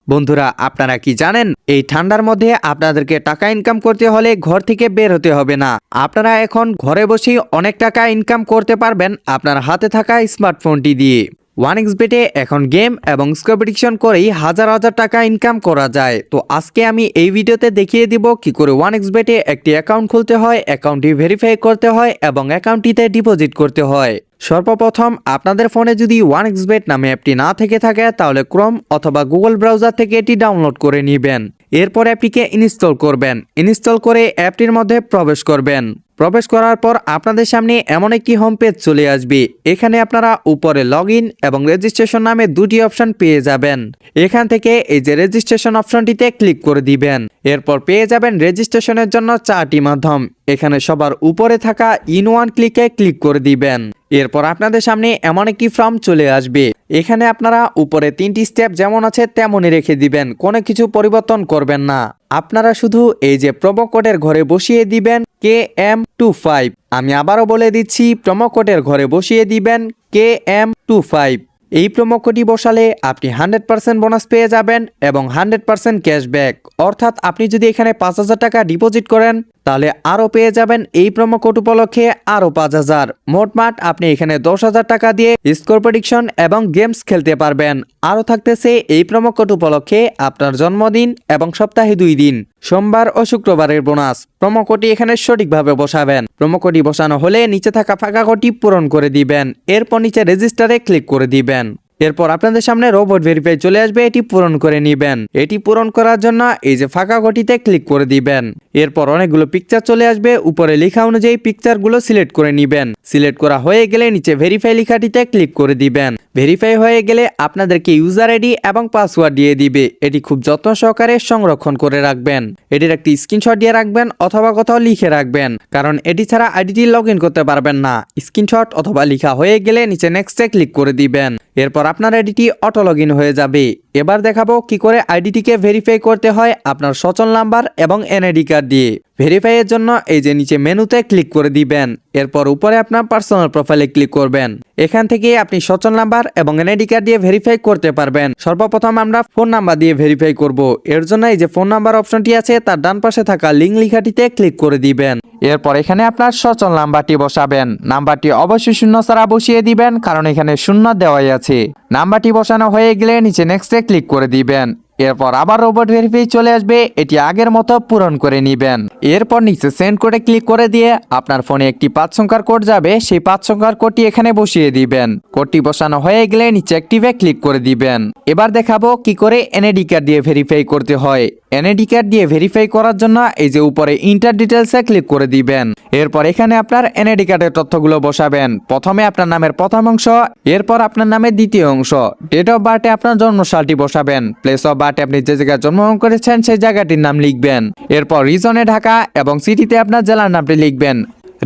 বন্ধুরা, আপনারা কি জানেন এই ঠান্ডার মধ্যে আপনাদেরকে টাকা ইনকাম করতে হলে ঘর থেকে বের হতে হবে না। আপনারা এখন ঘরে বসেই অনেক টাকা ইনকাম করতে পারবেন আপনার হাতে থাকা স্মার্টফোনটি দিয়ে। 1xBet এখন গেম এবং স্কোর প্রেডিকশন করেই হাজার হাজার টাকা ইনকাম করা যায়। তো আজকে আমি এই ভিডিওতে দেখিয়ে দিব কি করে 1xBet একটি অ্যাকাউন্ট খুলতে হয়, অ্যাকাউন্টটি ভেরিফাই করতে হয় এবং অ্যাকাউন্টটিতে ডিপোজিট করতে হয়। সর্বপ্রথম আপনাদের ফোনে যদি 1xBet নামে অ্যাপটি না থেকে থাকে তাহলে ক্রোম অথবা গুগল ব্রাউজার থেকে এটি ডাউনলোড করে নেবেন। এরপর অ্যাপটিকে ইনস্টল করবেন। ইনস্টল করে অ্যাপটির মধ্যে প্রবেশ করবেন। প্রবেশ করার পর আপনাদের সামনে এমন একটি হোম পেজ চলে আসবে। এখানে আপনারা উপরে লগইন এবং রেজিস্ট্রেশন নামে দুটি অপশন পেয়ে যাবেন। এখান থেকে এই যে রেজিস্ট্রেশন অপশনটিতে ক্লিক করে দিবেন। এরপর পেয়ে যাবেন রেজিস্ট্রেশনের জন্য 4টি মাধ্যম। এখানে সবার উপরে থাকা ইন ওয়ান ক্লিকে ক্লিক করে দিবেন। এরপর আপনাদের সামনে এমন একটি ফর্ম চলে আসবে। এখানে আপনারা উপরে 3টি স্টেপ যেমন আছে তেমনই রেখে দিবেন, কোনো কিছু পরিবর্তন করবেন না। আপনারা শুধু এই যে প্রোমো কোডের ঘরে বসিয়ে দিবেন KM25। আমি আবারও বলে দিচ্ছি, প্রোমো কোডের ঘরে বসিয়ে দিবেন KM25। এই প্রোমো কোডটি বসালে আপনি 100% বোনাস পেয়ে যাবেন এবং 100% ক্যাশব্যাক। অর্থাৎ আপনি যদি এখানে 5,000 টাকা ডিপোজিট করেন তাহলে আরও পেয়ে যাবেন এই প্রোমো কোড উপলক্ষে আরও 5,000। মোটমাট আপনি এখানে 10,000 টাকা দিয়ে স্কোর প্রেডিকশন এবং গেমস খেলতে পারবেন। আরও থাকতেছে এই প্রোমো কোড উপলক্ষে আপনার জন্মদিন এবং সপ্তাহে 2 দিন, সোমবার ও শুক্রবারের বোনাস। প্রোমো কোডটি এখানে সঠিকভাবে বসাবেন। প্রোমো কোডটি বসানো হলে নিচে থাকা ফাঁকা কোডটি পূরণ করে দিবেন। এরপর নিচে রেজিস্টারে ক্লিক করে দিবেন। এরপর আপনাদের সামনে রোবট ভেরিফাই চলে আসবে, এটি পূরণ করে নেবেন। এটি পূরণ করার জন্য এই যে ফাঁকা ঘটিতে ক্লিক করে দিবেন। এরপর অনেকগুলো পিকচার চলে আসবে, উপরে লেখা অনুযায়ী পিকচারগুলো সিলেক্ট করে নেবেন। সিলেক্ট করা হয়ে গেলে নিচে ভেরিফাই লেখাটিতে ক্লিক করে দিবেন। ভেরিফাই হয়ে গেলে আপনাদেরকে ইউজার আইডি এবং পাসওয়ার্ড দিয়ে দিবে। এটি খুব যত্ন সহকারে সংরক্ষণ করে রাখবেন। এটির একটি স্ক্রিনশট দিয়ে রাখবেন অথবা কোথাও লিখে রাখবেন, কারণ এটি ছাড়া আইডিটি লগ ইন করতে পারবেন না। স্ক্রিনশট অথবা লেখা হয়ে গেলে নিচে নেক্সটে ক্লিক করে দিবেন। এরপর আপনার আইডিটি অটো লগ ইন হয়ে যাবে। এবার দেখাবো কি করে আইডিটিকে ভেরিফাই করতে হয় আপনার সচল নাম্বার এবং এনআইডি কার্ড দিয়ে। ভেরিফাই এর জন্য এই যে নিচে মেনুতে ক্লিক করে দিবেন। এরপর উপরে আপনার পার্সোনাল প্রোফাইলে ক্লিক করবেন। এখান থেকে আপনি সচল নাম্বার এবং এনআইডি কার্ড দিয়ে ভেরিফাই করতে পারবেন। সর্বপ্রথম আমরা ফোন নাম্বার দিয়ে ভেরিফাই করব। এর জন্য এই যে ফোন নাম্বার অপশনটি আছে তার ডান পাশে থাকা লিঙ্ক লেখাটিতে ক্লিক করে দিবেন। এরপর এখানে আপনার সচল নাম্বারটি বসাবেন। নাম্বারটি অবশ্যই শূন্য ছাড়া বসিয়ে দিবেন, কারণ এখানে শূন্য দেওয়াই আছে। নাম্বারটি বসানো হয়ে গেলে নিচে নেক্সটে ক্লিক করে দিবেন। এরপর আবার রোবট ভেরিফাই চলে আসবে, এটি আগের মতো পূরণ করে নেবেন। এরপর নিচে সেন্ড কোডে ক্লিক করে দিয়ে আপনার ফোনে একটি 5 সংখ্যার কোড যাবে, সেই 5 সংখ্যার কোডটি এখানে বসিয়ে দিবেন। কোডটি বসানো হয়ে গেলে নিচে অ্যাক্টিভে ক্লিক করে দিবেন। এবার দেখাবো কি করে এনআইডি কার্ড দিয়ে ভেরিফাই করতে হয়। এনআইডি কার্ড দিয়ে ভেরিফাই করার জন্য এই যে উপরে ইন্টার ডিটেলসে ক্লিক করে দিবেন। এরপর এখানে আপনার এনআইডি কার্ডের তথ্যগুলো বসাবেন। প্রথমে আপনার নামের প্রথম অংশ, এরপর আপনার নামের দ্বিতীয় অংশ, ডেট অফ বার্থে আপনার জন্মসালটি বসাবেন। প্লেস অফ বার্থে আপনি যে জায়গায় জন্মগ্রহণ করেছেন সেই জায়গাটির নাম লিখবেন। এরপর রিজনে ঢাকা এবং সিটিতে আপনার জেলার নামটি লিখবেন।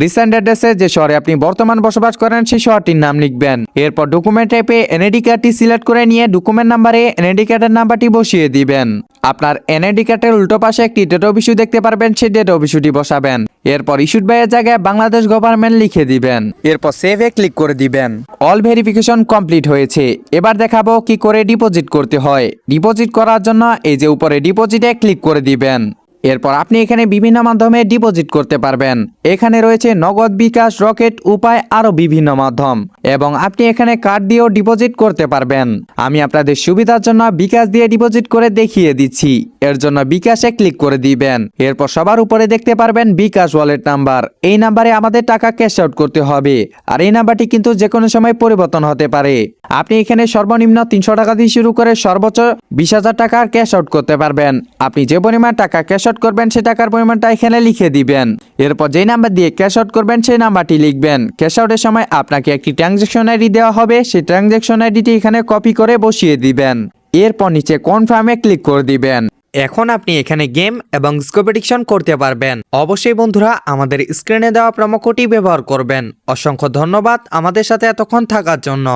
রিসেন্ট অ্যাড্রেসে যে শহরে আপনি বর্তমান বসবাস করেন সেই শহরটির নাম লিখবেন। এরপর ডকুমেন্ট টাইপে এনআইডি কার্ডটি সিলেক্ট করে নিয়ে ডকুমেন্ট নাম্বারে এনআইডি কার্ডের নাম্বারটি বসিয়ে দিবেন। আপনার এনআইডি কার্ডের উল্টো পাশে একটি ডেট অফ ইস্যু দেখতে পারবেন, সেই ডেট অফ ইস্যুটি বসাবেন। এরপর ইস্যুড বাই এর জায়গায় বাংলাদেশ গভর্নমেন্ট লিখে দিবেন। এরপর সেভে ক্লিক করে দিবেন। অল ভেরিফিকেশন কমপ্লিট হয়েছে। এবার দেখাবো কি করে ডিপোজিট করতে হয়। ডিপোজিট করার জন্য এই যে উপরে ডিপোজিটে ক্লিক করে দিবেন। এরপর আপনি এখানে বিভিন্ন মাধ্যমে ডিপোজিট করতে পারবেন। এখানে রয়েছে নগদ, বিকাশ, রকেট, উপায় আরো বিভিন্ন মাধ্যম, এবং আপনি এখানে কার্ড দিয়েও ডিপোজিট করতে পারবেন। আমি আপনাদের সুবিধার জন্য বিকাশ দিয়ে ডিপোজিট করে দেখিয়ে দিচ্ছি। এর জন্য বিকাশে ক্লিক করে দিবেন। এরপর সবার উপরে দেখতে পারবেন বিকাশ ওয়ালেট নাম্বার। এই নাম্বারে আমাদের টাকা ক্যাশ আউট করতে হবে, আর এই নাম্বারটি কিন্তু যে কোনো সময় পরিবর্তন হতে পারে। আপনি এখানে সর্বনিম্ন 300 টাকা দিয়ে শুরু করে সর্বোচ্চ 20,000 টাকার ক্যাশ আউট করতে পারবেন। আপনি যে পরিমাণ টাকা ক্যাশ আউট করবেন সেই টাকার পরিমাণটা এখানে লিখে দিবেন। এরপর যেই নাম্বার দিয়ে ক্যাশ আউট করবেন সেই নাম্বারটি লিখবেন। ক্যাশ আউটের সময় আপনাকে একটি ট্রানজ্যাকশন আইডি দেওয়া হবে, সেই ট্রানজ্যাকশন আইডিটি এখানে কপি করে বসিয়ে দিবেন। এরপর নিচে কনফার্মে ক্লিক করে দিবেন। এখন আপনি এখানে গেম এবং স্কোর প্রেডিকশন করতে পারবেন। অবশ্যই বন্ধুরা আমাদের স্ক্রিনে দেওয়া প্রোমো কোডটি ব্যবহার করবেন। অসংখ্য ধন্যবাদ আমাদের সাথে এতক্ষণ থাকার জন্য।